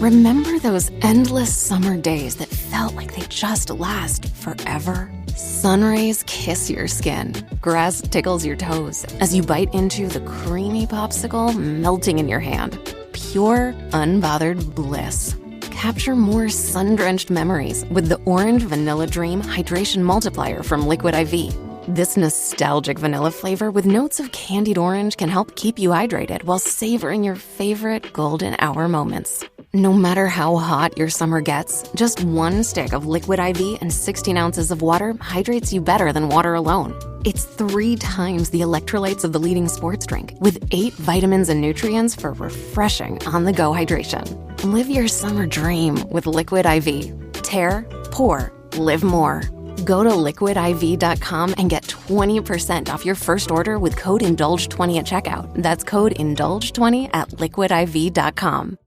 Remember those endless summer days that felt like they just last forever? Sun rays kiss your skin. Grass tickles your toes as you bite into the creamy popsicle melting in your hand. Pure, unbothered bliss. Capture more sun-drenched memories with the Orange Vanilla Dream Hydration Multiplier from Liquid IV. This nostalgic vanilla flavor with notes of candied orange can help keep you hydrated while savoring your favorite golden hour moments. No matter how hot your summer gets, just one stick of Liquid IV and 16 ounces of water hydrates you better than water alone. It's 3 times the electrolytes of the leading sports drink, with 8 vitamins and nutrients for refreshing on-the-go hydration. Live your summer dream with Liquid IV. Tear, pour, live more. Go to liquidiv.com and get 20% off your first order with code INDULGE20 at checkout. That's code INDULGE20 at liquidiv.com.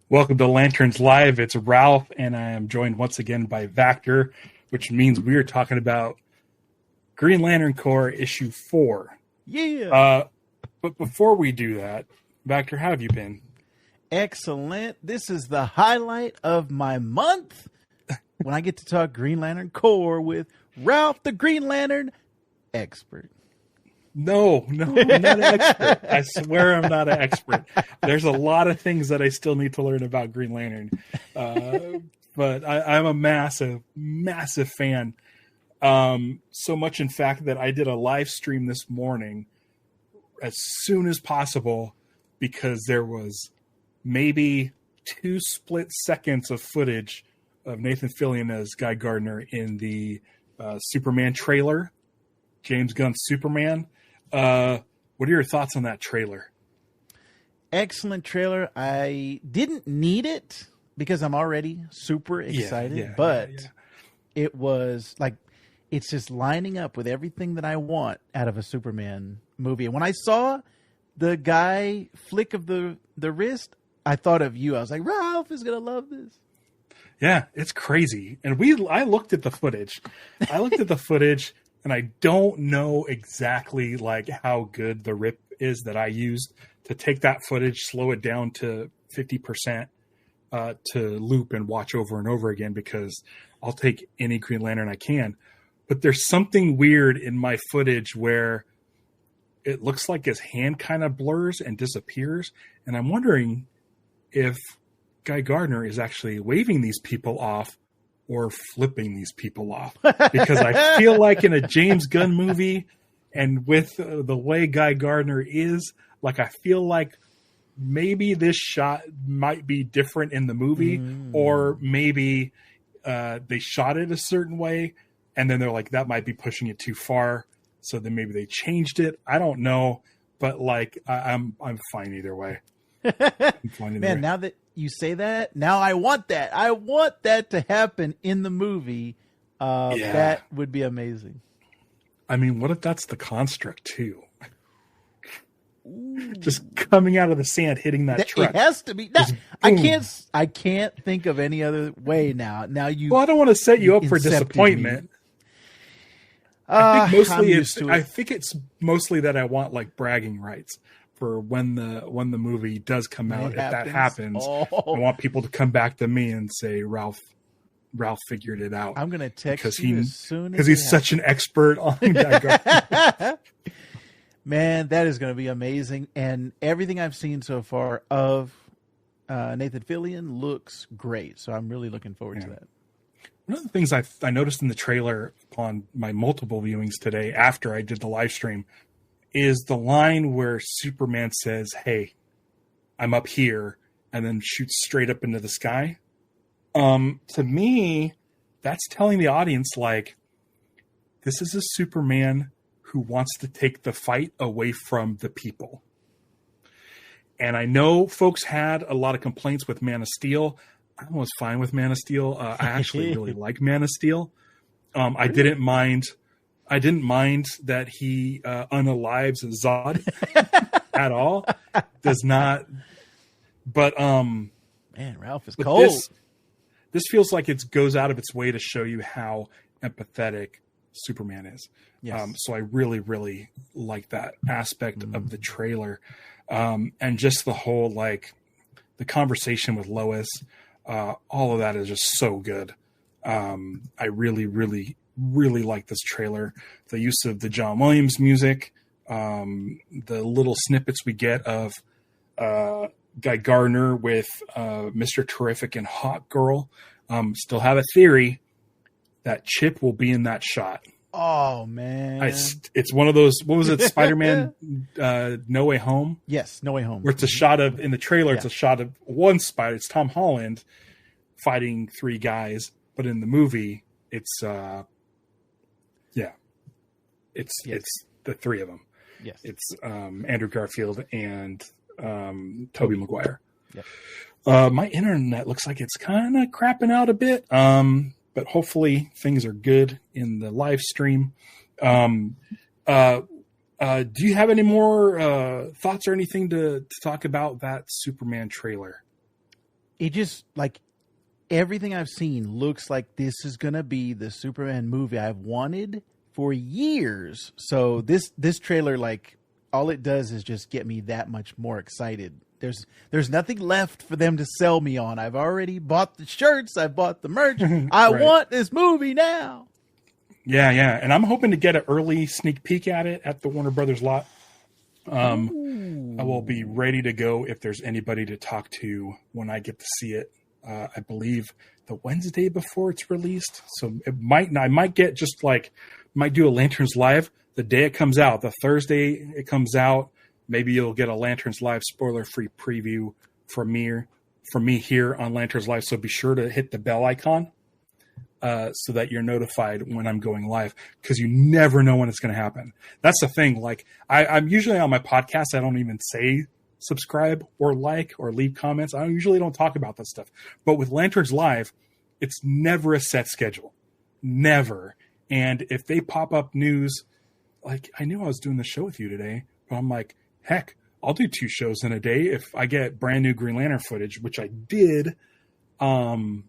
Welcome to Lanterns Live. It's Ralph, and I am joined once again by Vactor, which means we are talking about Green Lantern Corps issue 4. Yeah. But before we do that, Vactor, how have you been? Excellent. This is the highlight of my month when I get to talk Green Lantern Corps with Ralph, the Green Lantern expert. No, I'm not an expert. I swear I'm not an expert. There's a lot of things that I still need to learn about Green Lantern. But I'm a massive fan. So much, in fact, that I did a live stream this morning as soon as possible because there was maybe 2 split seconds of footage of Nathan Fillion as Guy Gardner in the Superman trailer, James Gunn's Superman. What are your thoughts on that trailer? Excellent trailer. I didn't need it because I'm already super excited, but it was like, it's just lining up with everything that I want out of a Superman movie. And when I saw the guy flick of the wrist, I thought of you. I was like, Ralph is going to love this. Yeah, it's crazy. And I looked at the footage. And I don't know exactly like how good the rip is that I used to take that footage, slow it down to 50% to loop and watch over and over again, because I'll take any Green Lantern I can. But there's something weird in my footage where it looks like his hand kind of blurs and disappears. And I'm wondering if Guy Gardner is actually waving these people off or flipping these people off, because I feel like in a James Gunn movie and with the way Guy Gardner is, like, I feel like maybe this shot might be different in the movie, or maybe they shot it a certain way and then they're like, that might be pushing it too far. So then maybe they changed it. I don't know, but like, I'm fine either way. Man, now that you say that, now I want that. I want that to happen in the movie. That would be amazing. I mean, what if that's the construct too? Just coming out of the sand, hitting that truck. It has to be. No, I can't think of any other way now. Now you. Well, I don't want to set you up for disappointment. I think it's mostly that I want like bragging rights for when the movie does come out. If that happens, I want people to come back to me and say, Ralph figured it out. I'm going to text you as soon as, because he's such an expert on that. Man, that is going to be amazing. And everything I've seen so far of Nathan Fillion looks great. So I'm really looking forward to that. One of the things I noticed in the trailer upon my multiple viewings today after I did the live stream is the line where Superman says, "Hey, I'm up here," and then shoots straight up into the sky. To me, that's telling the audience, like, this is a Superman who wants to take the fight away from the people. And I know folks had a lot of complaints with Man of Steel. I was fine with Man of Steel. I actually really like Man of Steel. I didn't mind I didn't mind that he unalives Zod at all. Does not. But man, Ralph is cold. This feels like it goes out of its way to show you how empathetic Superman is. Yes. So I really, really like that aspect of the trailer. And just the whole, like, the conversation with Lois, all of that is just so good. I really, really, really like this trailer. The use of the John Williams music, the little snippets we get of Guy Gardner with Mr. Terrific and Hawk Girl. Still have a theory that Chip will be in that shot. Oh, man. It's one of those, what was it, Spider-Man No Way Home? Yes, No Way Home. Where it's a shot of, in the trailer, it's a shot of one Spider, it's Tom Holland fighting three guys, but in the movie, it's the three of them. Yes. It's Andrew Garfield and Tobey Maguire. Yep. My internet looks like it's kind of crapping out a bit, but hopefully things are good in the live stream. Do you have any more thoughts or anything to talk about that Superman trailer? It just, like, everything I've seen looks like this is going to be the Superman movie I've wanted for years. So this trailer, like, all it does is just get me that much more excited. There's nothing left for them to sell me on. I've already bought the shirts. I've bought the merch. I want this movie now. Yeah. And I'm hoping to get an early sneak peek at it at the Warner Brothers lot. I will be ready to go if there's anybody to talk to when I get to see it. I believe the Wednesday before it's released. So I might get just like, might do a Lanterns Live the day it comes out. The Thursday it comes out. Maybe you'll get a Lanterns Live spoiler-free preview from me here on Lanterns Live. So be sure to hit the bell icon so that you're notified when I'm going live, because you never know when it's going to happen. That's the thing. Like I'm usually on my podcast, I don't even say subscribe or like or leave comments. I usually don't talk about that stuff. But with Lanterns Live, it's never a set schedule. Never. And if they pop up news, like I knew I was doing the show with you today, but I'm like, heck, I'll do 2 shows in a day if I get brand new Green Lantern footage, which I did. So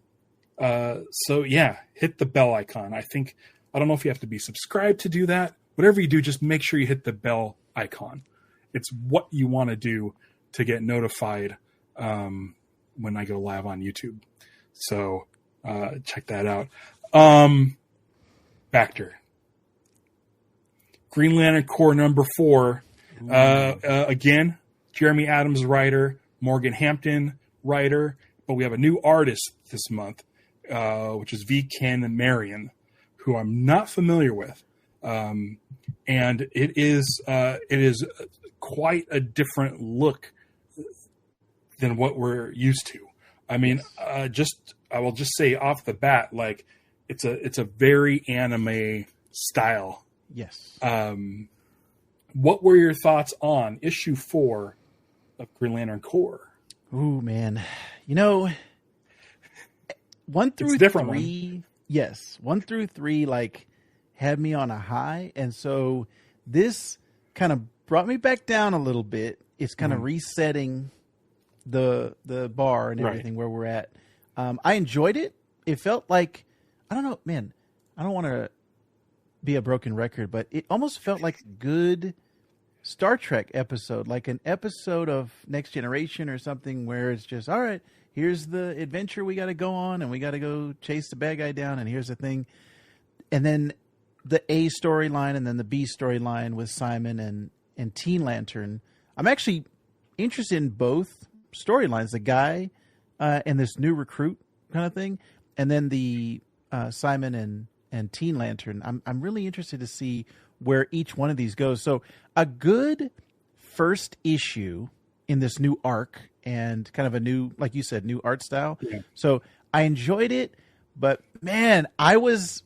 yeah, hit the bell icon. I don't know if you have to be subscribed to do that. Whatever you do, just make sure you hit the bell icon. It's what you want to do to get notified when I go live on YouTube. So check that out. Vactor. Green Lantern Corps number 4. Again, Jeremy Adams writer, Morgan Hampton writer, but we have a new artist this month, which is V. Ken Marion, who I'm not familiar with. And it is quite a different look than what we're used to. I mean, I will just say off the bat, like it's a very anime style. Yes. What were your thoughts on issue 4 of Green Lantern Corps? Ooh, man. 1 through 3. Yes. 1 through 3, like, had me on a high. And so this kind of brought me back down a little bit. It's kind of resetting the bar and everything where we're at. I enjoyed it. It felt like, I don't know, man, I don't want to be a broken record, but it almost felt like a good Star Trek episode, like an episode of Next Generation or something, where it's just, all right, here's the adventure we got to go on, and we got to go chase the bad guy down, and here's the thing. And then the A storyline and then the B storyline with Simon and Teen Lantern. I'm actually interested in both storylines, the guy and this new recruit kind of thing, and then the Simon and Teen Lantern. I'm really interested to see where each one of these goes. So a good first issue in this new arc and kind of a new, like you said, new art style. Yeah. So I enjoyed it, but man, I was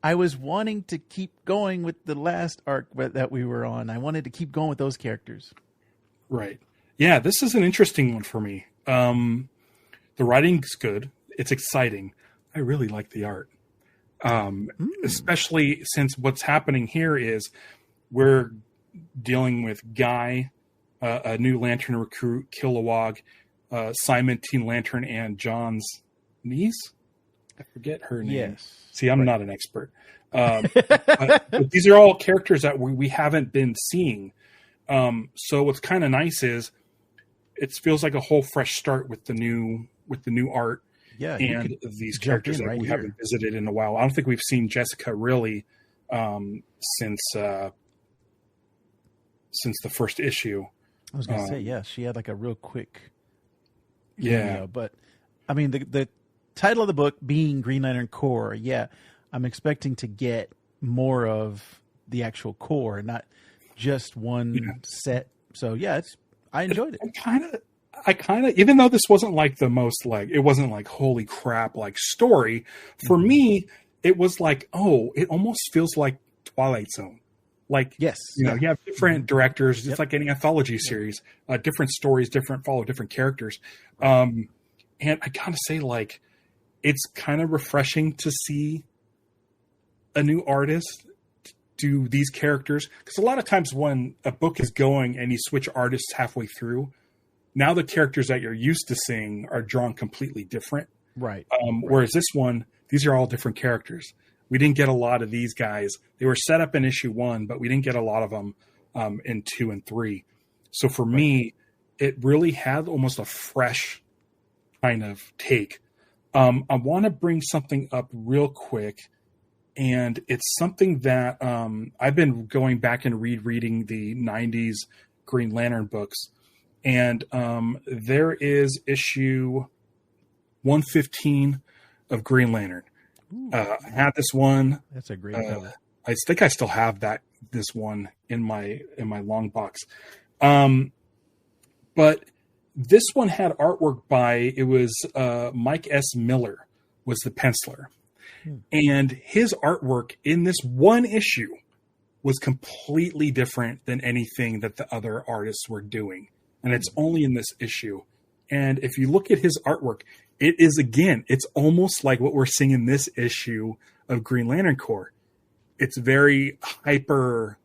wanting to keep going with the last arc that we were on. I wanted to keep going with those characters. Right. Yeah, this is an interesting one for me. The writing's good. It's exciting. I really like the art. Especially since what's happening here is we're dealing with Guy, a new Lantern recruit, Kilowog, Simon, Teen Lantern, and John's niece. I forget her name. Yes. See, I'm not an expert. But these are all characters that we haven't been seeing. So what's kind of nice is it feels like a whole fresh start with the new art. Yeah, and these characters that we haven't visited in a while. I don't think we've seen Jessica really since the first issue. I was going to say, yeah, she had like a real quick cameo. But I mean, the title of the book being Green Lantern Corps, I'm expecting to get more of the actual core, not just one set. So I enjoyed it. I kind of, even though this wasn't like the most like, it wasn't like holy crap like story for me, it was like, it almost feels like Twilight Zone. Like, yes, you have different directors, just like any anthology series, different stories, follow different characters. And I kind of say like, it's kind of refreshing to see a new artist do these characters. Because a lot of times when a book is going and you switch artists halfway through, now the characters that you're used to seeing are drawn completely different. Right. Whereas this one, these are all different characters. We didn't get a lot of these guys. They were set up in issue 1, but we didn't get a lot of them in 2 and 3. So for me, it really had almost a fresh kind of take. I want to bring something up real quick, and it's something that I've been going back and rereading the 90s Green Lantern books. And there is issue 115 of Green Lantern. I had this one. That's a great cover. I think I still have this one in my long box. But this one had artwork by Mike S. Miller was the penciler. And his artwork in this one issue was completely different than anything that the other artists were doing. And it's only in this issue. And if you look at his artwork, it is, again, it's almost like what we're seeing in this issue of Green Lantern Corps. It's very hyper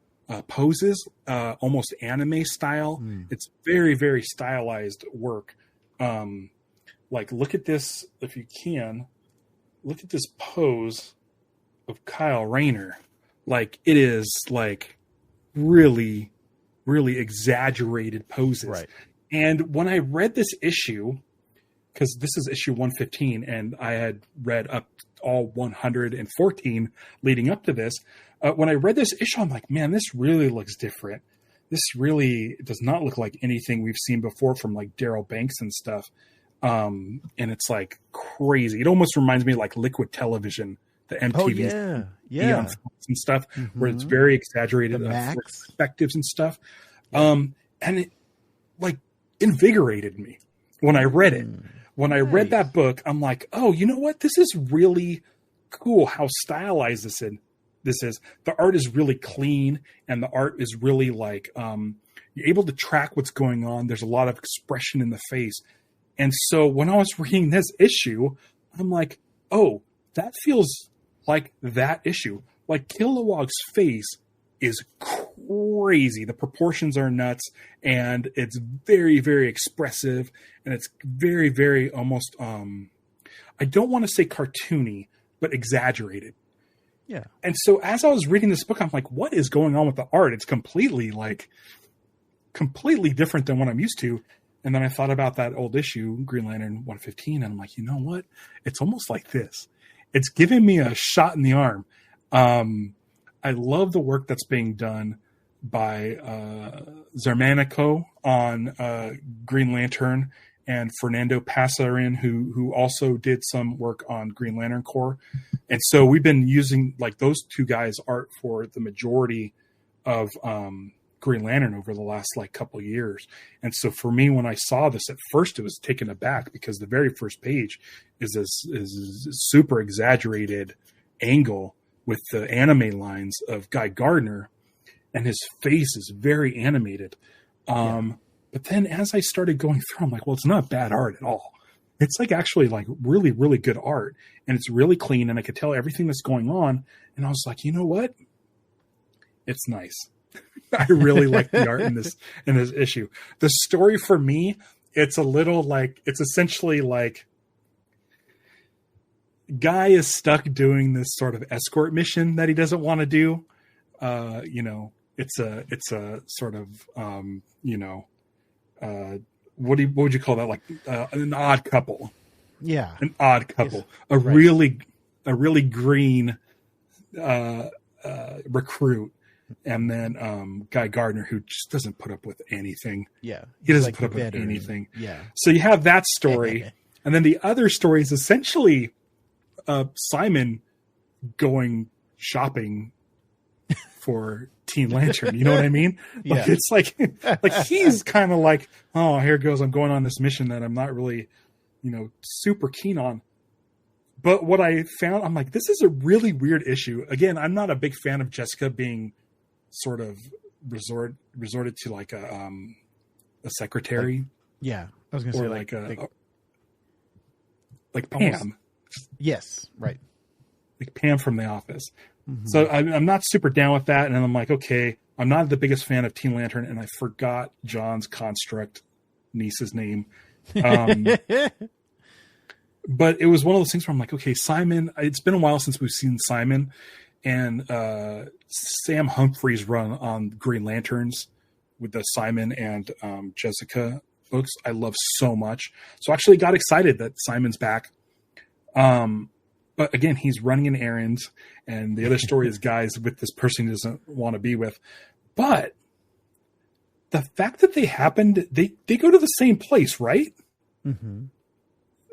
poses, almost anime style. It's very, very stylized work. Like, look at this, if you can, look at this pose of Kyle Rayner. Like, it is like really, really exaggerated poses. Right. And when I read this issue, because this is issue 115, and I had read up all 114 leading up to this, when I read this issue, I'm like, man, this really looks different. This really does not look like anything we've seen before from like Daryl Banks and stuff. And it's like crazy. It almost reminds me of like Liquid Television, the MTV and stuff, where it's very exaggerated perspectives and stuff. And it like invigorated me when I read it. When I read that book, I'm like, oh, you know what? This is really cool how stylized this is. The art is really clean, and the art is really like you're able to track what's going on. There's a lot of expression in the face. And so when I was reading this issue, I'm like, oh, that feels like that issue. Like Kilowog's face is crazy. The proportions are nuts, and it's very, very expressive, and it's very, very almost, I don't want to say cartoony, but exaggerated. Yeah. And so as I was reading this book, I'm like, what is going on with the art? It's completely different than what I'm used to. And then I thought about that old issue, Green Lantern 115, and I'm like, you know what? It's almost like this. It's giving me a shot in the arm. I love the work that's being done by Zermanico on Green Lantern, and Fernando Passarin, who also did some work on Green Lantern Corps. And so we've been using like those two guys' art for the majority of Green Lantern over the last like couple of years. And so for me, when I saw this at first, it was taken aback because the very first page is this super exaggerated angle with the anime lines of Guy Gardner, and his face is very animated. But then as I started going through, I'm like, well, it's not bad art at all. it's like actually like really, really good art, and it's really clean, and I could tell everything that's going on. And I was like, you know what? It's nice. I really like the art in this issue. The story for me, it's a little like, it's essentially like guy is stuck doing this sort of escort mission that he doesn't want to do. It's a sort of what would you call that? Like an odd couple. Yeah, an odd couple. Yes. A really green recruit. And then Guy Gardner, who just doesn't put up with anything. Yeah. He doesn't put up with anything. Yeah. So you have that story. And then the other story is essentially Simon going shopping for Teen Lantern. You know what I mean? Like, yeah. It's like he's kind of like, oh, here goes. I'm going on this mission that I'm not really, super keen on. But what I found, I'm like, this is a really weird issue. Again, I'm not a big fan of Jessica being sort of resorted to like a secretary. Yeah, I was gonna say like Pam. Yes, right. Like Pam from The Office. Mm-hmm. So I'm not super down with that, and I'm like, okay, I'm not the biggest fan of Teen Lantern, and I forgot John's construct niece's name. But it was one of those things where I'm like, okay, Simon, it's been a while since we've seen Simon, and Sam Humphrey's run on Green Lanterns with the Simon and Jessica books I love so much. So I actually got excited that Simon's back. But again, he's running an errand, and the other story is guys with this person he doesn't want to be with. But the fact that they go to the same place, right? Mm-hmm.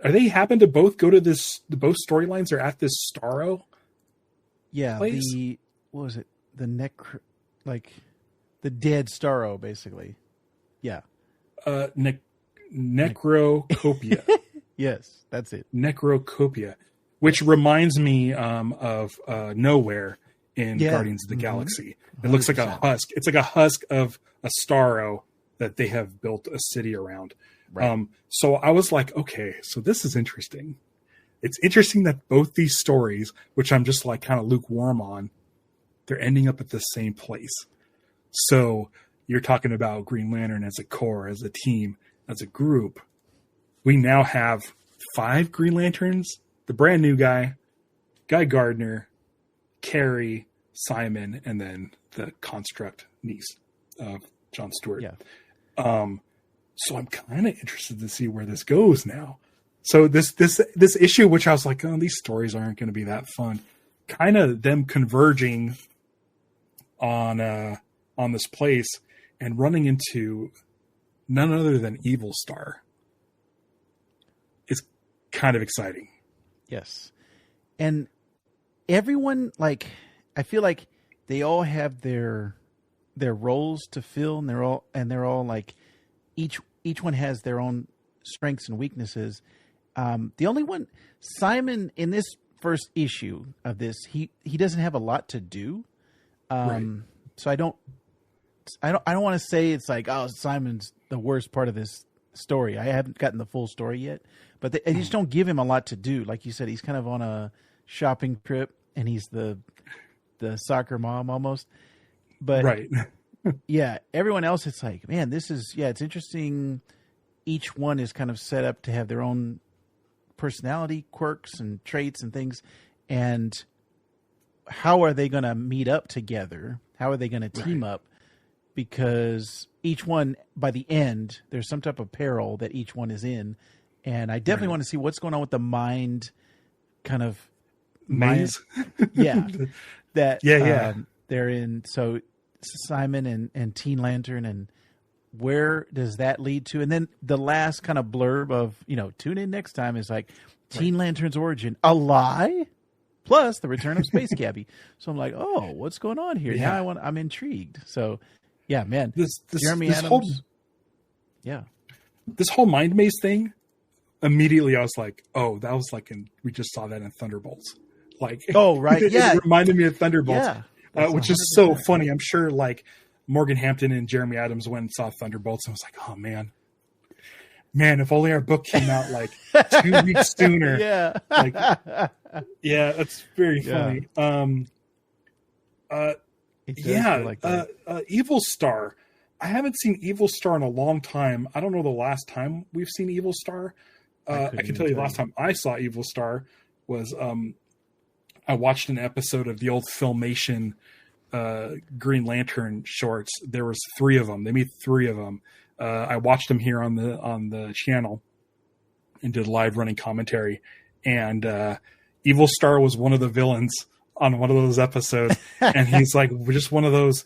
Are they happen to both go to both storylines are at this Starro? Yeah. Place? What was it? The dead Starro, basically. Yeah. Necrocopia. Yes, that's it. Necrocopia, which reminds me of Nowhere in Guardians of the Galaxy. It 100%. Looks like a husk. It's like a husk of a Starro that they have built a city around. Right. So I was like, okay, so this is interesting. It's interesting that both these stories, which I'm just like kind of lukewarm on, they're ending up at the same place. So you're talking about Green Lantern as a core, as a team, as a group. We now have 5 Green Lanterns, the brand new guy, Guy Gardner, Carrie, Simon, and then the construct niece of John Stewart. Yeah. So I'm kind of interested to see where this goes now. So this issue, which I was like, oh, these stories aren't going to be that fun. Kind of them converging on this place and running into none other than Evil Star is kind of exciting. Yes. And everyone, like, I feel like they all have their roles to fill, and they're all like, each one has their own strengths and weaknesses. The only one, Simon, in this first issue of this, he doesn't have a lot to do. Right. So I don't want to say it's like, oh, Simon's the worst part of this story. I haven't gotten the full story yet, but they just don't give him a lot to do. Like you said, he's kind of on a shopping trip, and he's the soccer mom almost. But right. Yeah, everyone else, it's like, man, it's interesting. Each one is kind of set up to have their own personality quirks and traits and things. And how are they going to meet up together? How are they going to team up? Because each one, by the end, there's some type of peril that each one is in. And I definitely want to see what's going on with the mind kind of maze. Yeah. Yeah. They're in. So Simon and Teen Lantern, and where does that lead to? And then the last kind of blurb of, tune in next time is like Teen Lantern's origin, a lie, plus the return of Space Gabby. So I'm like, oh, what's going on here? Yeah. Now I'm intrigued. So yeah, man, Jeremy Adams. This whole mind maze thing, immediately I was like, oh, that was like we just saw that in Thunderbolts. Like, oh, right. Yeah. It reminded me of Thunderbolts. Yeah. Which is so funny. I'm sure like Morgan Hampton and Jeremy Adams went and saw Thunderbolts and was like, oh man, man, if only our book came out like 2 weeks sooner. Yeah. Like, yeah, that's very funny. Evil Star. I haven't seen Evil Star in a long time. I don't know the last time we've seen Evil Star. I can tell you the last time I saw Evil Star was I watched an episode of the old Filmation Green Lantern shorts. There was 3 of them. They made 3 of them. I watched them here on the channel and did live running commentary. And Evil Star was one of the villains on one of those episodes, and he's like just one of those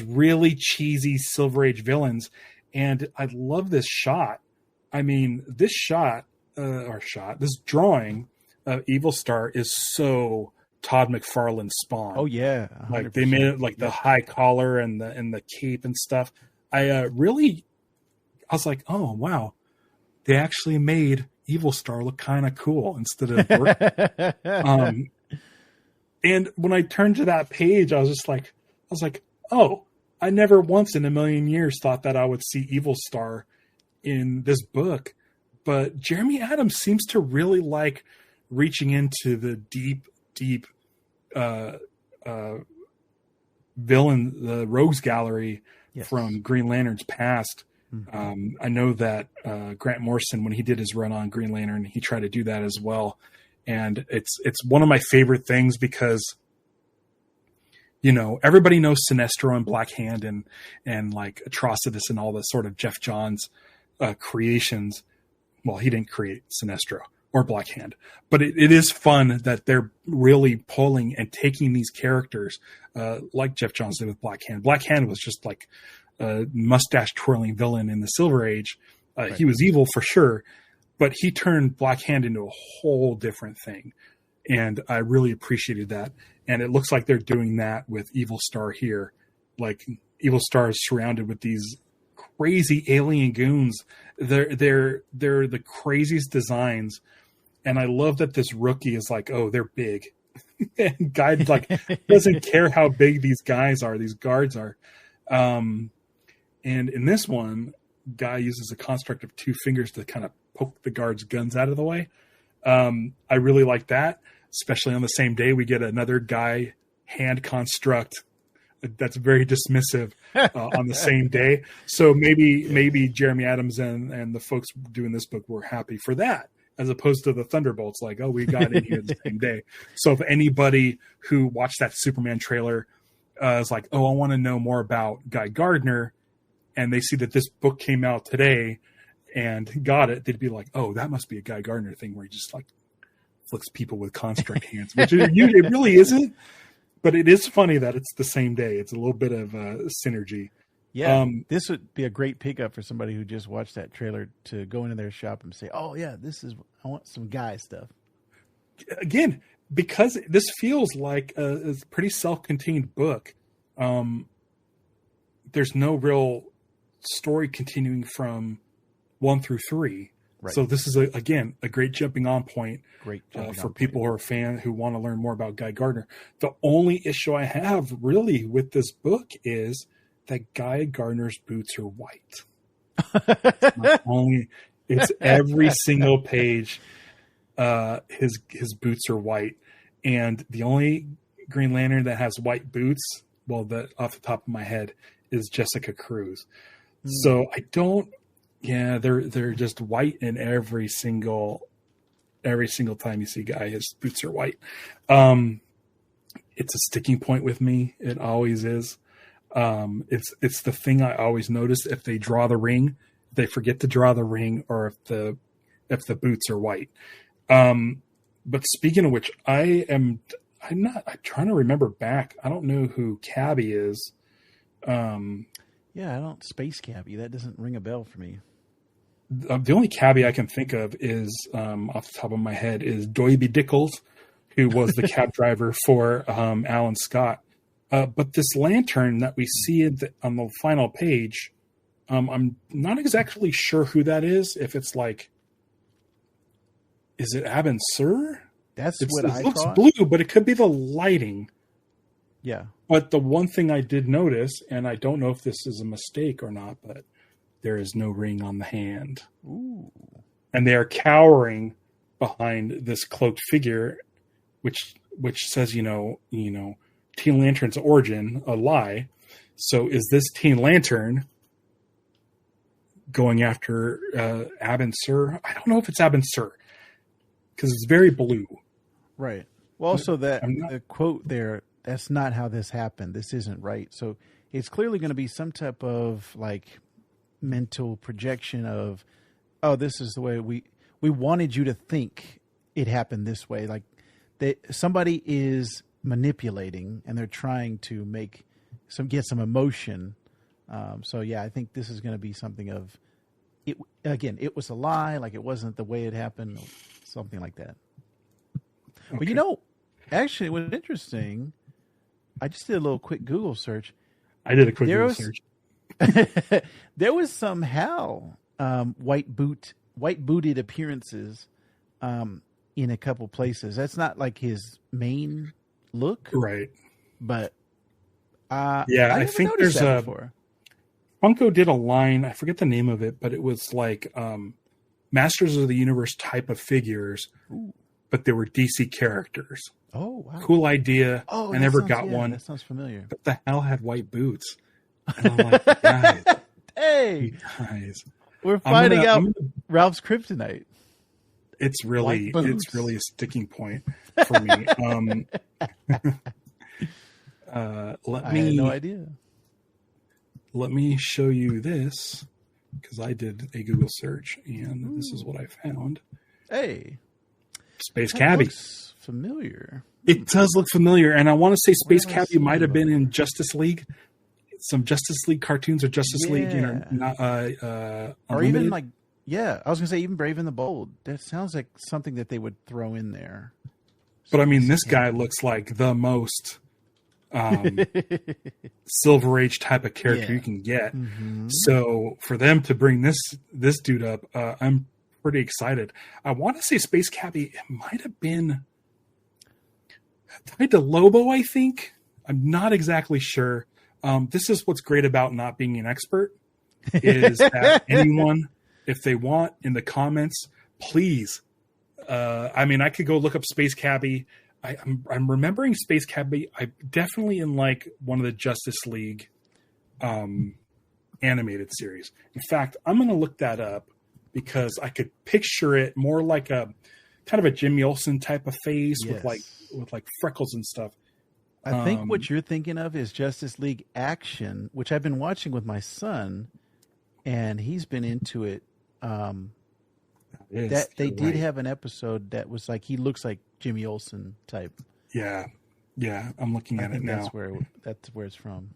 really cheesy Silver Age villains. And I love this shot. I mean, this this drawing of Evil Star is so Todd McFarlane Spawn. Oh yeah, 100%. Like they made it like the high collar and the cape and stuff. I was like, oh wow, they actually made Evil Star look kind of cool instead of and when I turned to that page, I was like, oh, I never once in a million years thought that I would see Evil Star in this book. But Jeremy Adams seems to really like reaching into the deep villain, the rogues gallery from Green Lantern's past. Mm-hmm. I know that Grant Morrison, when he did his run on Green Lantern, he tried to do that as well. And it's one of my favorite things because, you know, everybody knows Sinestro and Black Hand and like Atrocitus and all the sort of Jeff Johns creations. Well, he didn't create Sinestro or Black Hand, but it is fun that they're really pulling and taking these characters like Jeff Johns did with Black Hand. Black Hand was just like a mustache twirling villain in the Silver Age. Right. He was evil for sure, but he turned Black Hand into a whole different thing. And I really appreciated that. And it looks like they're doing that with Evil Star here. Like Evil Star is surrounded with these crazy alien goons. They're the craziest designs. And I love that this rookie is like, oh, they're big. And Guy like doesn't care how big these guys are, these guards are. And in this one, Guy uses a construct of 2 fingers to kind of poke the guards' guns out of the way. I really like that, especially on the same day we get another Guy hand construct that's very dismissive on the same day. So maybe Jeremy Adams and the folks doing this book were happy for that, as opposed to the Thunderbolts, like, oh, we got in here the same day. So if anybody who watched that Superman trailer is like, oh, I want to know more about Guy Gardner, and they see that this book came out today and got it, they'd be like, oh, that must be a Guy Gardner thing where he just like flicks people with construct hands, which it really isn't. But it is funny that it's the same day. It's a little bit of synergy. Yeah, this would be a great pickup for somebody who just watched that trailer to go into their shop and say, oh, yeah, I want some Guy stuff. Again, because this feels like a pretty self-contained book. There's no real story continuing from 1 through 3. Right. So this is, again, a great jumping on point for people who want to learn more about Guy Gardner. The only issue I have really with this book is that Guy Gardner's boots are white. It's every single page. His boots are white, and the only Green Lantern that has white boots, well, off the top of my head, is Jessica Cruz. So I don't. Yeah, they're just white in every single time you see Guy, his boots are white. It's a sticking point with me. It always is. It's the thing I always notice if they draw the ring, they forget to draw the ring, or if the boots are white. But speaking of which, I'm trying to remember back. I don't know who Cabby is. Yeah, I don't Space Cabby. That doesn't ring a bell for me. The only Cabby I can think of is, off the top of my head, is Doiby Dickles, who was the cab driver for Alan Scott. But this lantern that we see on the final page, I'm not exactly sure who that is. If it's like, is it Abin Sur? It looks blue, but it could be the lighting. Yeah. But the one thing I did notice, and I don't know if this is a mistake or not, but there is no ring on the hand. Ooh. And they are cowering behind this cloaked figure, which says, Teen Lantern's origin, a lie. So is this Teen Lantern going after Abin Sur? I don't know if it's Abin Sur because it's very blue. Right. Well, also the quote there, that's not how this happened. This isn't right. So it's clearly going to be some type of like mental projection of, oh, this is the way we wanted you to think it happened this way. Like somebody is manipulating and they're trying to get some emotion. So yeah, I think this is going to be something of it. Again, it was a lie. Like it wasn't the way it happened. Something like that. Okay. But actually, it was interesting. I just did a little quick Google search. I did a quick Google search. There was some Hal white-booted appearances in a couple places. That's not like his main look, right? But I think there's before. Funko did a line. I forget the name of it, but it was like Masters of the Universe type of figures. Ooh. But they were DC characters. Oh, wow. Cool idea. Oh, I never got one. That sounds familiar. But the hell had white boots? And I'm like, guys. Hey. Guys. We're finding out Ralph's kryptonite. It's really a sticking point for me. I had no idea. Let me show you this because I did a Google search and This is what I found. Hey. Space Cabbie. Looks familiar. It does look familiar, and I want to say Space Cabbie might have been in Justice League, some Justice League cartoons or Justice League, or even like, I was gonna say even Brave and the Bold. That sounds like something that they would throw in there. But I mean, this guy looks like the most Silver Age type of character you can get. Mm-hmm. So for them to bring this dude up, I'm pretty excited. I want to say Space Cabbie, it might have been tied to Lobo, I think. I'm not exactly sure. This is what's great about not being an expert is that anyone, if they want in the comments, please. I could go look up Space Cabbie. I'm remembering Space Cabbie. I definitely in like one of the Justice League animated series. In fact, I'm going to look that up because I could picture it more like a kind of a Jimmy Olsen type of face with like freckles and stuff. I think what you're thinking of is Justice League Action, which I've been watching with my son, and he's been into it. That they did have an episode that was like he looks like Jimmy Olsen type. Yeah, I'm looking at it now. That's where it's from.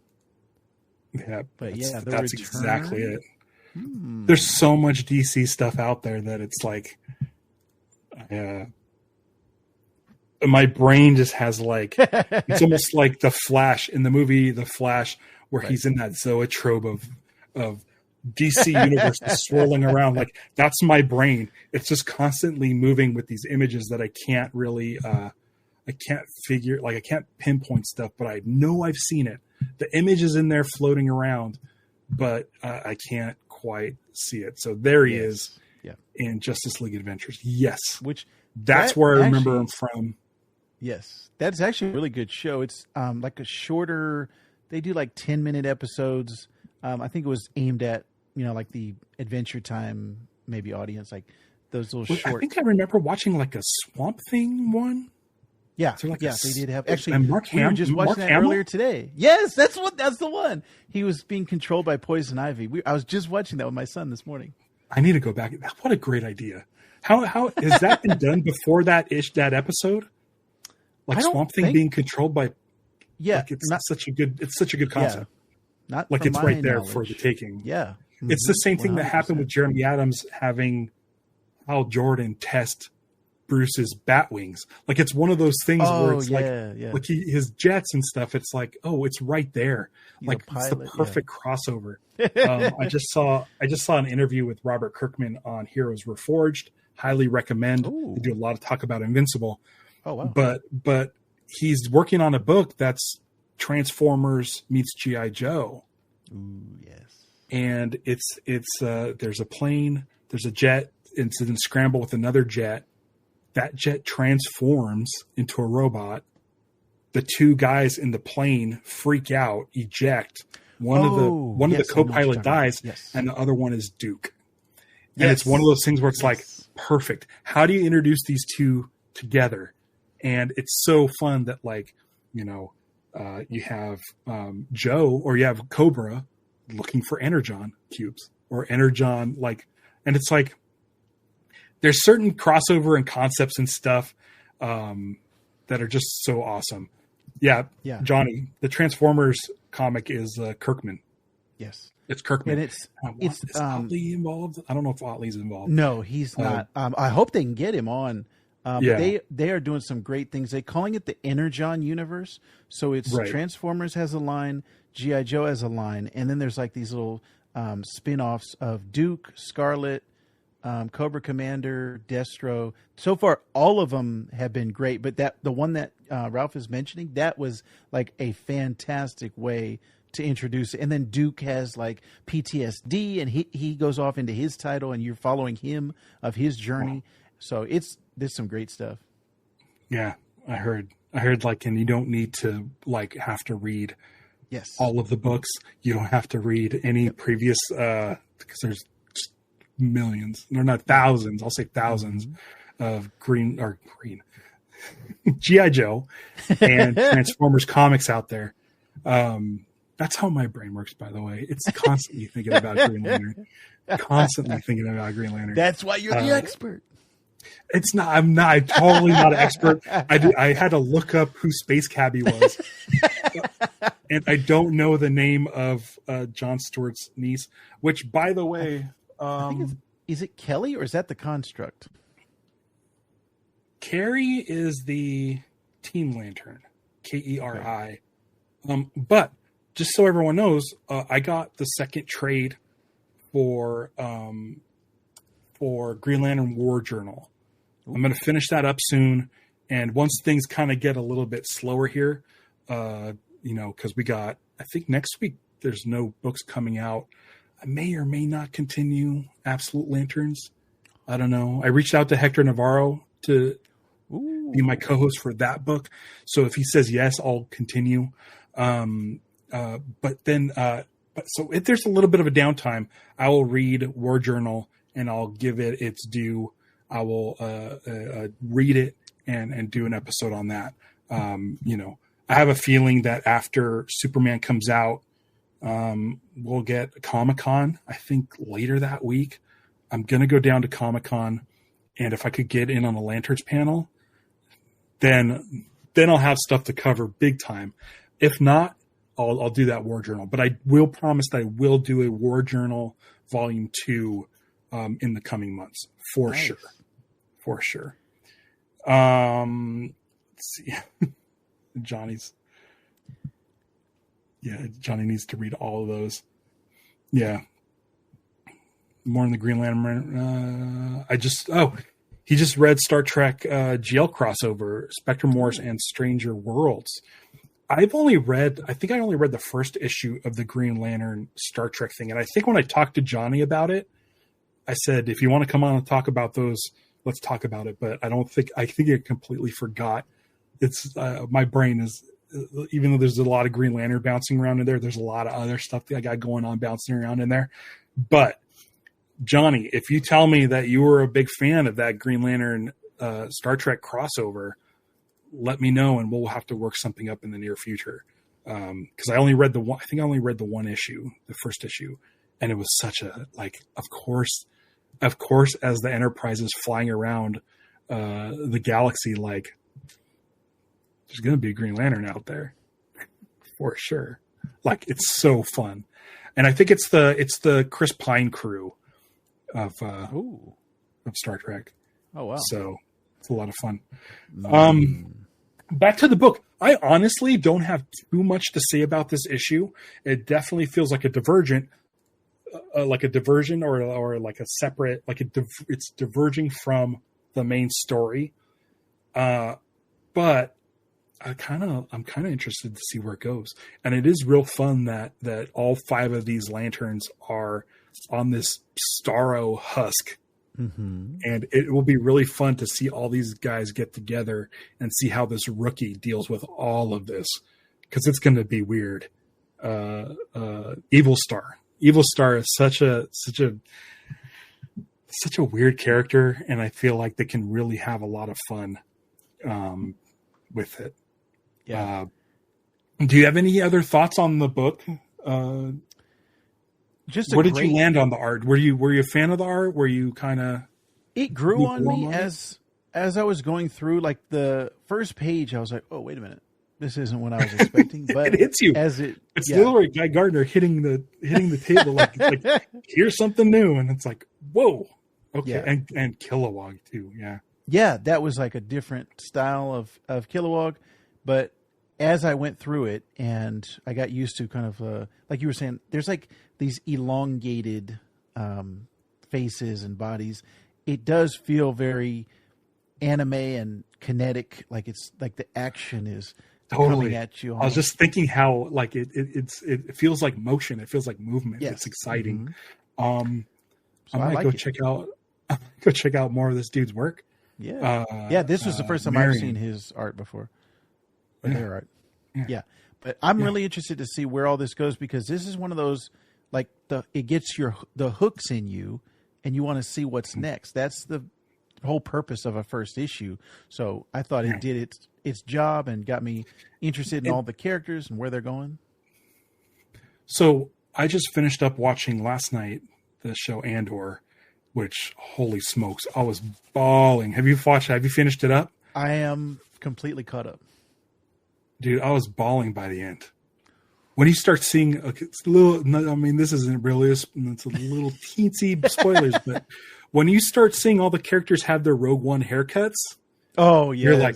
Yeah, but that's exactly it. There's so much DC stuff out there that it's like, my brain just has like, it's almost like the Flash in the movie, The Flash, where he's in that zoetrope of DC universe swirling around. Like that's my brain. It's just constantly moving with these images that I can't really, I can't pinpoint stuff, but I know I've seen it. The image is in there floating around, but I can't quite see it. So there he is in Justice League Adventures. Yes. That's where I remember him from. Yes. That's actually a really good show. It's like a shorter, they do like 10-minute episodes. I think it was aimed at, like the Adventure Time maybe audience, like those little short. I think I remember watching like a Swamp Thing one. Yeah, so like they did have actually. And Mark we were just watching that earlier today. Yes, that's the one. He was being controlled by Poison Ivy. I was just watching that with my son this morning. I need to go back. What a great idea! How has that been done before that episode? Like Swamp Thing being controlled by. Yeah, like it's such a good concept. Yeah, not like it's right there for the taking. Yeah, it's the same thing 100%. That happened with Jeremy Adams having Hal Jordan test Bruce's bat wings. Like it's one of those things where it's like his jets and stuff. It's like, it's right there. He's like it's the perfect crossover. I just saw an interview with Robert Kirkman on Heroes Reforged. Highly recommend. They do a lot of talk about Invincible. Oh wow! But he's working on a book that's Transformers meets G.I. Joe. Ooh, yes. and it's there's a plane, there's a jet, it's in scramble with another jet. That jet transforms into a robot. The two guys in the plane freak out, eject. One of the co-pilot dies, and the other one is Duke. And it's one of those things where it's like, perfect. How do you introduce these two together? And it's so fun that, like, you know, you have Joe, or you have Cobra looking for Energon cubes, or Energon, like, and it's like, there's certain crossover and concepts and stuff that are just so awesome. Yeah, Johnny, the Transformers comic is Kirkman. Yes, it's Kirkman. And is Otley involved? I don't know if Otley's involved. No, he's not. I hope they can get him on. They are doing some great things. They're calling it the Energon universe. So it's Transformers has a line, G.I. Joe has a line, and then there's like these little spin-offs of Duke, Scarlet, Cobra Commander, Destro. So far, all of them have been great. But the one that Ralph is mentioning, that was like a fantastic way to introduce it. And then Duke has like PTSD, and he goes off into his title, and you're following him of his journey. So there's some great stuff. Yeah, I heard like, and you don't need to like have to read all of the books. You don't have to read any previous because there's millions, or not thousands, I'll say thousands of green G.I. Joe and Transformers comics out there. That's how my brain works, by the way. It's constantly thinking about Green Lantern. Constantly thinking about Green Lantern. That's why you're the expert. It's not. I'm totally not an expert. I had to look up who Space Cabbie was, and I don't know the name of Jon Stewart's niece. Which, by the way, I think is it Kelly, or is that the Construct? Carrie is the Team Lantern, Keri. But just so everyone knows, I got the second trade for Green Lantern War Journal. I'm going to finish that up soon, and once things kind of get a little bit slower here, because I think next week there's no books coming out. I may or may not continue Absolute Lanterns. I don't know. I reached out to Hector Navarro to be my co-host for that book. So if he says yes, I'll continue. But if there's a little bit of a downtime, I will read War Journal and I'll give it its due. I will read it and do an episode on that. I have a feeling that after Superman comes out, we'll get Comic-Con, I think later that week. I'm going to go down to Comic-Con, and if I could get in on the Lanterns panel, then I'll have stuff to cover big time. If not, I'll do that War Journal. But I will promise that I will do a War Journal Volume 2 in the coming months, for sure. For sure. Let's see. Johnny needs to read all of those. Yeah. More in the Green Lantern. He just read Star Trek GL crossover, Spectrum Wars and Stranger Worlds. I think I only read the first issue of the Green Lantern Star Trek thing. And I think when I talked to Johnny about it, I said, if you want to come on and talk about those, let's talk about it. But I think I completely forgot. It's my brain is, even though there's a lot of Green Lantern bouncing around in there, there's a lot of other stuff that I got going on bouncing around in there. But Johnny, if you tell me that you were a big fan of that Green Lantern Star Trek crossover, let me know and we'll have to work something up in the near future. Because I only read the one issue, the first issue, and it was such a, like, of course, as the Enterprise is flying around the galaxy, like, there's going to be a Green Lantern out there for sure. Like, it's so fun. And I think it's the Chris Pine crew of Star Trek. Oh, wow. So it's a lot of fun. Back to the book. I honestly don't have too much to say about this issue. It definitely feels like a diversion or like a separate, it's diverging from the main story. But I'm kind of interested to see where it goes. And it is real fun that all 5 of these lanterns are on this Starro husk. Mm-hmm. And it will be really fun to see all these guys get together and see how this rookie deals with all of this, because it's going to be weird. Evil Star is such a weird character, and I feel like they can really have a lot of fun with it. Yeah. Do you have any other thoughts on the book? Just where did you land on the art? Were you a fan of the art? Were you kind of? It grew on me as I was going through. Like the first page, I was like, "Oh, wait a minute, this isn't what I was expecting." But it hits you it's literally Guy Gardner hitting the table like here's something new, and it's like, whoa, okay, yeah. and Kilowog too, yeah, that was like a different style of Kilowog, but as I went through it and I got used to kind of like you were saying, there's like these elongated faces and bodies. It does feel very anime and kinetic, like it's like the action is coming at you. I was just thinking how like it feels like motion. It feels like movement. Yes. It's exciting. Mm-hmm. So I might go check out more of this dude's work. Yeah. This was the first time Marion. I've seen his art before. Or their art. Yeah. But I'm really interested to see where all this goes, because this is one of those, like it gets the hooks in you and you want to see what's next. That's the whole purpose of a first issue. So I thought it did its job and got me interested in all the characters and where they're going. So I just finished up watching last night the show Andor, which, holy smokes, I was bawling. Have you finished it up? I am completely caught up. Dude, I was bawling by the end. When you start seeing, it's a little, I mean, this isn't really, it's a little teensy spoilers, but when you start seeing all the characters have their Rogue One haircuts, oh yeah,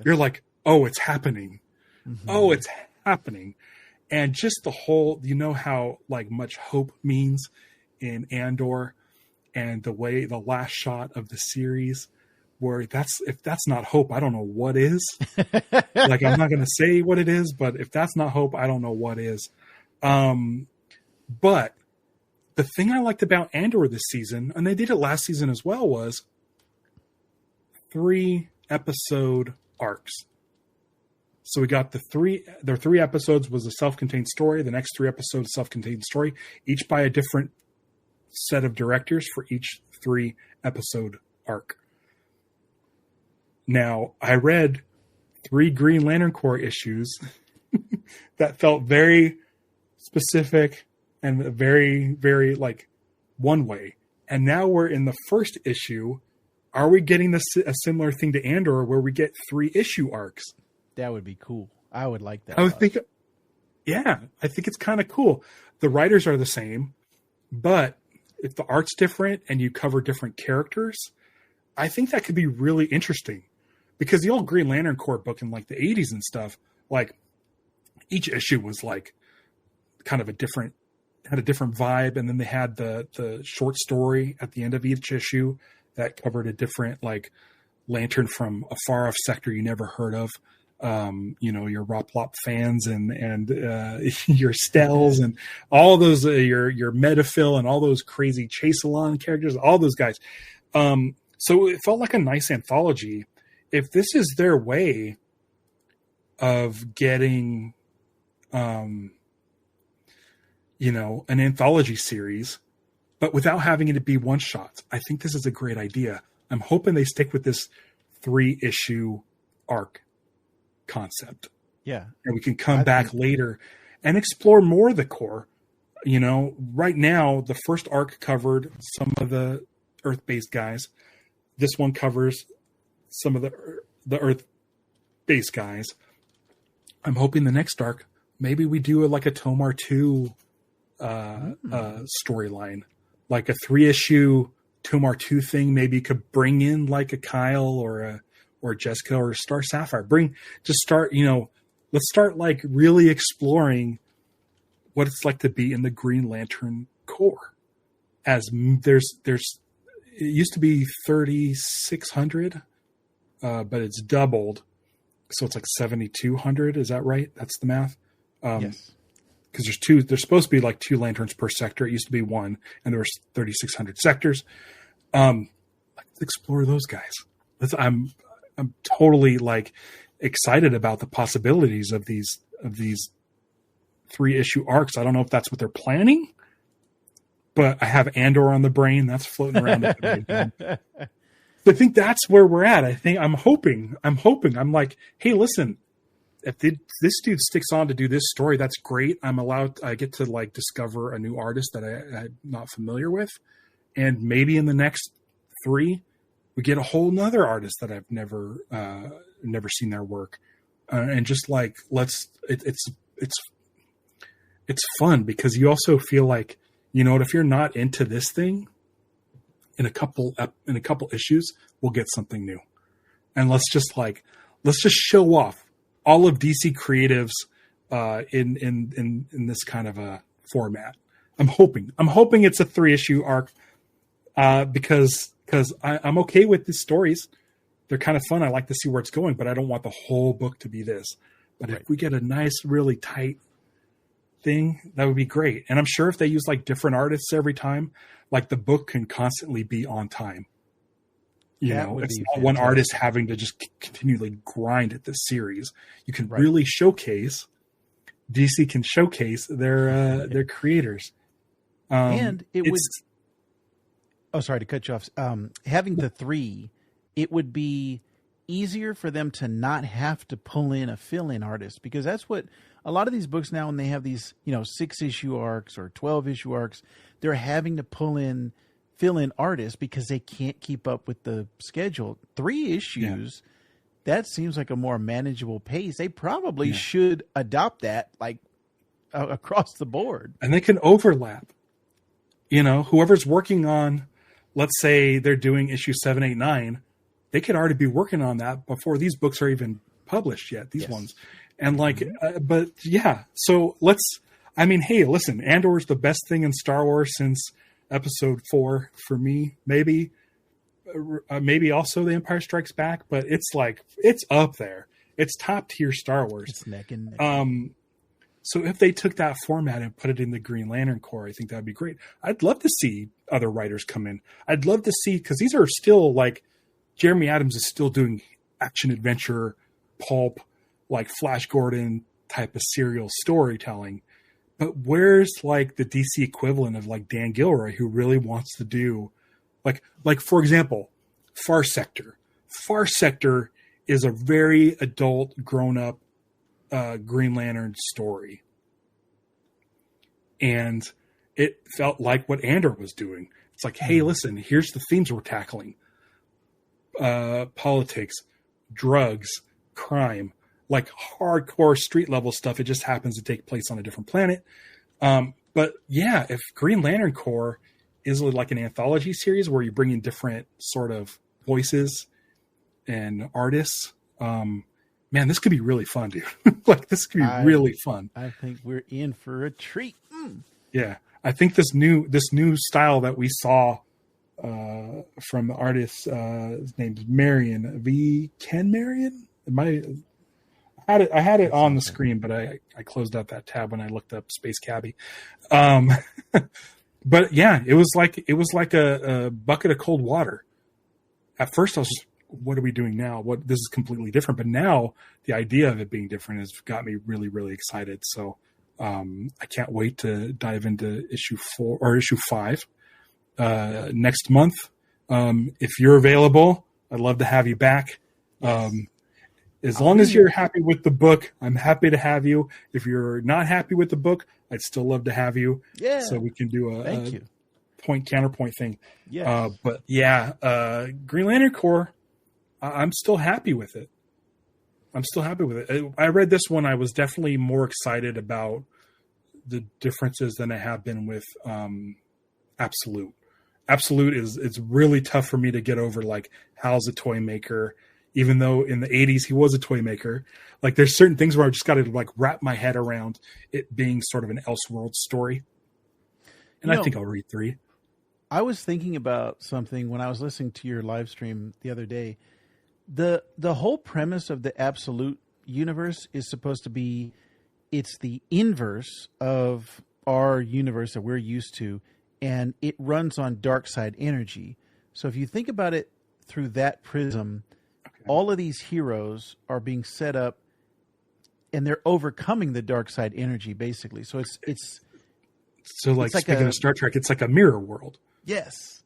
you're like, oh, it's happening. Mm-hmm. Oh, it's happening. And just the whole, you know how like much hope means in Andor, and the way the last shot of the series, where if that's not hope, I don't know what is. Like, I'm not going to say what it is, but if that's not hope, I don't know what is. But the thing I liked about Andor this season, and they did it last season as well, was 3 episode arcs. So we got their 3 episodes was a self-contained story. The next 3 episodes, self-contained story, each by a different set of directors for each 3 episode arc. Now, I read 3 Green Lantern Corps issues that felt very specific and very, very like one way. And now we're in the first issue. Are we getting a similar thing to Andor where we get 3 issue arcs? That would be cool. I would like that. I think it's kind of cool. The writers are the same, but if the art's different and you cover different characters, I think that could be really interesting. Because the old Green Lantern Corps book in like the 80s and stuff, like each issue was like kind of had a different vibe. And then they had the short story at the end of each issue that covered a different like lantern from a far off sector you never heard of. Your Roplop fans and your Stells and all those, your Metaphil and all those crazy Chase-Alon characters, all those guys. So it felt like a nice anthology. If this is their way of getting, an anthology series, but without having it to be one shots, I think this is a great idea. I'm hoping they stick with this 3-issue arc concept. Yeah. And we can come back later and explore more of the core. Right now, the first arc covered some of the Earth-based guys. This one covers some of the Earth-based guys. I'm hoping the next arc, maybe we do a Tomar 2 storyline, like a 3-issue Tomar 2 thing. Maybe you could bring in like a Kyle or Jessica or Star Sapphire. Let's start like really exploring what it's like to be in the Green Lantern Corps. As it used to be 3,600. But it's doubled. so it's like 7,200. Is that right? That's the math. Yes. Because there's supposed to be like 2 lanterns per sector. It used to be 1, and there was 3,600 sectors. Let's explore those guys. I'm totally like excited about the possibilities of these 3-issue arcs. I don't know if that's what they're planning, but I have Andor on the brain. That's floating around. I think that's where we're at. I'm hoping. I'm like, hey, listen, if this dude sticks on to do this story, that's great. I get to like discover a new artist that I'm not familiar with. And maybe in the next 3, we get a whole nother artist that I've never seen their work. And just like, it's fun because you also feel like, you know what, if you're not into this thing, in a couple issues, we'll get something new. And let's just show off all of DC Creatives in this kind of a format. I'm hoping it's a 3-issue arc because I'm okay with these stories. They're kind of fun. I like to see where it's going, but I don't want the whole book to be this. But if we get a nice, really tight thing, that would be great. And I'm sure if they use like different artists every time, like the book can constantly be on time. You know, it's not one artist having to just continually grind at this series. You can really showcase. DC can showcase their creators. And it would. Oh, sorry to cut you off. Having the 3, it would be easier for them to not have to pull in a fill-in artist, because that's what a lot of these books now, when they have these, 6-issue arcs or 12-issue arcs, they're having to fill in artists because they can't keep up with the schedule. 3 issues, that seems like a more manageable pace. They probably should adopt that like across the board. And they can overlap. Whoever's working on, let's say they're doing issue 7, 8, 9, they could already be working on that before these books are even published yet, these ones. And but yeah, so hey, listen, Andor is the best thing in Star Wars since episode 4 for me, maybe also The Empire Strikes Back, but it's up there. It's top tier Star Wars. It's neck and neck. So if they took that format and put it in the Green Lantern Corps, I think that'd be great. I'd love to see other writers come in. I'd love to see, because these are still like, Jeremy Adams is still doing action adventure, pulp, like Flash Gordon type of serial storytelling. But where's like the DC equivalent of like Dan Gilroy, who really wants to do like for example, Far Sector. Far Sector is a very adult, grown up Green Lantern story. And it felt like what Andor was doing. It's like, hey, listen, here's the themes we're tackling. Politics, drugs, crime, like hardcore street level stuff. It just happens to take place on a different planet. But yeah, if Green Lantern Corps is like an anthology series where you bring in different sort of voices and artists, man, this could be really fun, dude. Like this could be really fun. I think we're in for a treat. Yeah. I think this new style that we saw from the artist, his name's Marion, Ken Marion. I had it on the screen, but I closed out that tab when I looked up Space Cabbie. But yeah, it was like a bucket of cold water. At first I was just, what are we doing now? This is completely different. But now the idea of it being different has got me really, really excited. So I can't wait to dive into issue 4 or issue 5 next month. If you're available, I'd love to have you back. As long as you're happy with the book, I'm happy to have you. If you're not happy with the book, I'd still love to have you. Yeah. So we can do a point counterpoint thing. Yeah. But yeah, Green Lantern Corps, I'm still happy with it. I read this one. I was definitely more excited about the differences than I have been with Absolute. Absolute it's really tough for me to get over. Like, Hal's a toy maker, even though in the 80s he was a toy maker. Like, there's certain things where I just got to like wrap my head around it being sort of an Elseworld story. And I think I'll read 3. I was thinking about something when I was listening to your live stream the other day. The whole premise of the Absolute universe is supposed to be, it's the inverse of our universe that we're used to, and it runs on dark side energy. So if you think about it through that prism, all of these heroes are being set up and they're overcoming the dark side energy, basically. So it's like speaking of Star Trek, it's like a mirror world. Yes.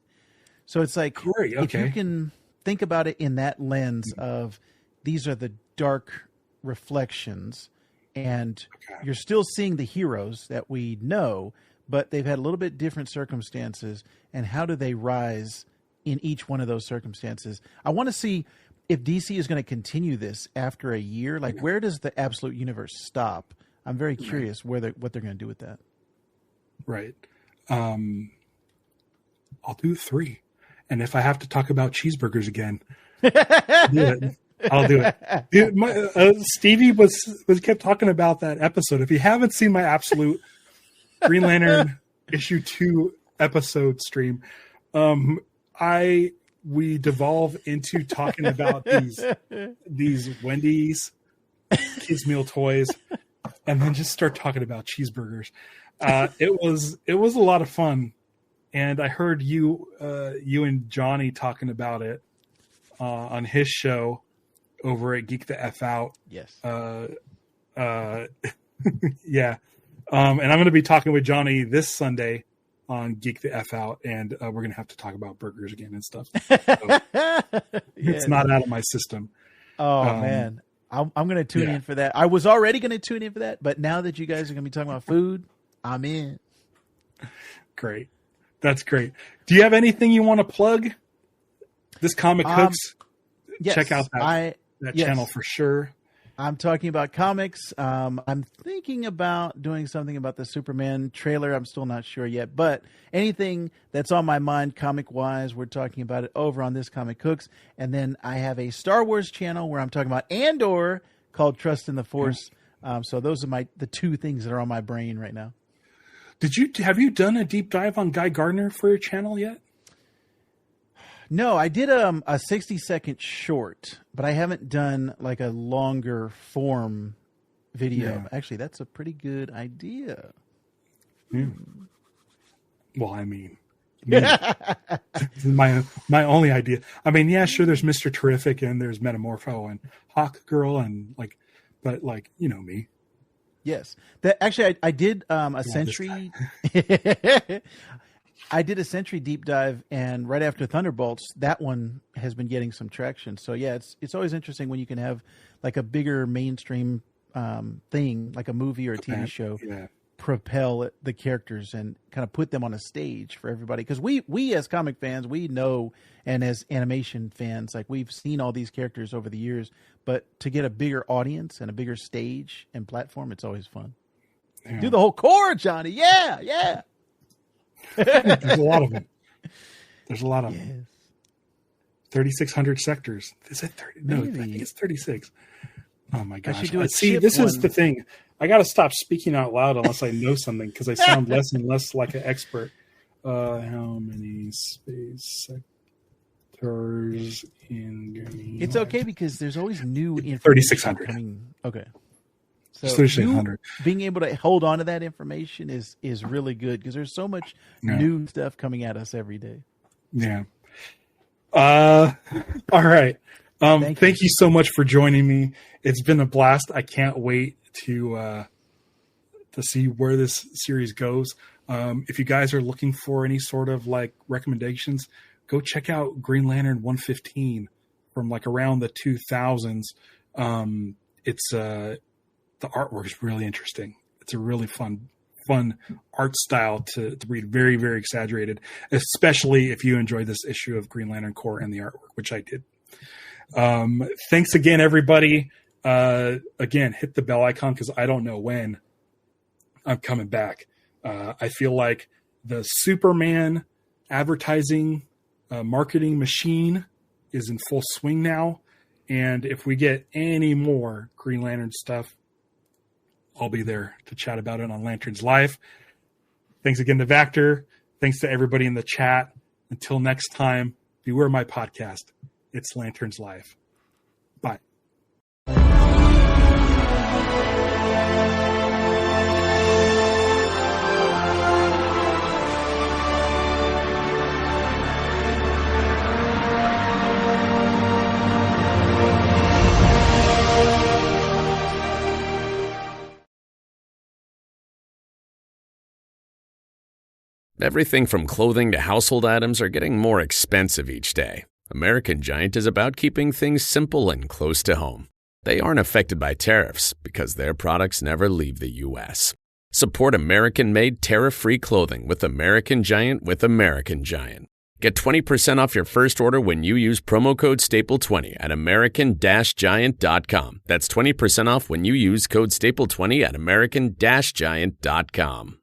So it's like, great. Okay. If you can think about it in that lens of these are the dark reflections, and you're still seeing the heroes that we know, but they've had a little bit different circumstances, and how do they rise in each one of those circumstances? I want to see if DC is going to continue this after a year. Like, where does the absolute universe stop? I'm very curious what they're going to do with that. Right. I'll do 3. And if I have to talk about cheeseburgers again, I'll do it. Dude, Stevie was kept talking about that episode. If you haven't seen my absolute Green Lantern issue 2 episode stream, we devolve into talking about these Wendy's kids meal toys, and then just start talking about cheeseburgers. It was a lot of fun, and I heard you and Johnny talking about it on his show over at Geek the F Out. Yes. Yeah. And I'm going to be talking with Johnny this Sunday on Geek the F Out, and we're going to have to talk about burgers again and stuff. So it's not out of my system. Oh, man. I'm going to tune in for that. I was already going to tune in for that, but now that you guys are going to be talking about food, I'm in. Great. That's great. Do you have anything you want to plug? This Comic Cooks? Yes, check out that channel for sure. I'm talking about comics. I'm thinking about doing something about the Superman trailer. I'm still not sure yet, but anything that's on my mind comic-wise, we're talking about it over on This Comic Cooks. And then I have a Star Wars channel where I'm talking about Andor called Trust in the Force. So those are the 2 things that are on my brain right now. Have you done a deep dive on Guy Gardner for your channel yet? No, I did a 60-second short, but I haven't done like a longer form video. Yeah. Actually, that's a pretty good idea. Well, I mean, my only idea. I mean, yeah, sure. There's Mr. Terrific and there's Metamorpho and Hawk Girl and but you know me. Yes, I did a Sentry. I did a Sentry deep dive, and right after Thunderbolts, that one has been getting some traction. So yeah, it's always interesting when you can have like a bigger mainstream thing, like a movie or a TV show, propel the characters and kind of put them on a stage for everybody. Because we as comic fans, we know, and as animation fans, like we've seen all these characters over the years, but to get a bigger audience and a bigger stage and platform, it's always fun. Yeah. Do the whole core, Johnny. Yeah. There's a lot of them. There's a lot of them. 3,600 sectors. Is it 30? No, I think it's 36. Oh my gosh. See, this is the thing. I got to stop speaking out loud unless I know something, because I sound less and less like an expert. How many space sectors in Green? It's okay, because there's always new information 3,600 coming. Okay. So 3,600. Being able to hold on to that information is really good, because there's so much new stuff coming at us every day. Yeah. All right. Thank you so much for joining me. It's been a blast. I can't wait to see where this series goes. If you guys are looking for any sort of recommendations, go check out Green Lantern 115 from around the 2000s. The artwork is really interesting. It's a really fun art style to read. Very, very exaggerated, especially if you enjoy this issue of Green Lantern Corps and the artwork, which I did. Thanks again, everybody. Again, hit the bell icon, because I don't know when I'm coming back. I feel like the Superman advertising marketing machine is in full swing now. And if we get any more Green Lantern stuff, I'll be there to chat about it on Lanterns Live. Thanks again to Vactor. Thanks to everybody in the chat. Until next time, beware my podcast. It's Lanterns Live. Bye. Everything from clothing to household items are getting more expensive each day. American Giant is about keeping things simple and close to home. They aren't affected by tariffs because their products never leave the U.S. Support American-made tariff-free clothing with American Giant with American Giant. Get 20% off your first order when you use promo code STAPLE20 at American-Giant.com. That's 20% off when you use code STAPLE20 at American-Giant.com.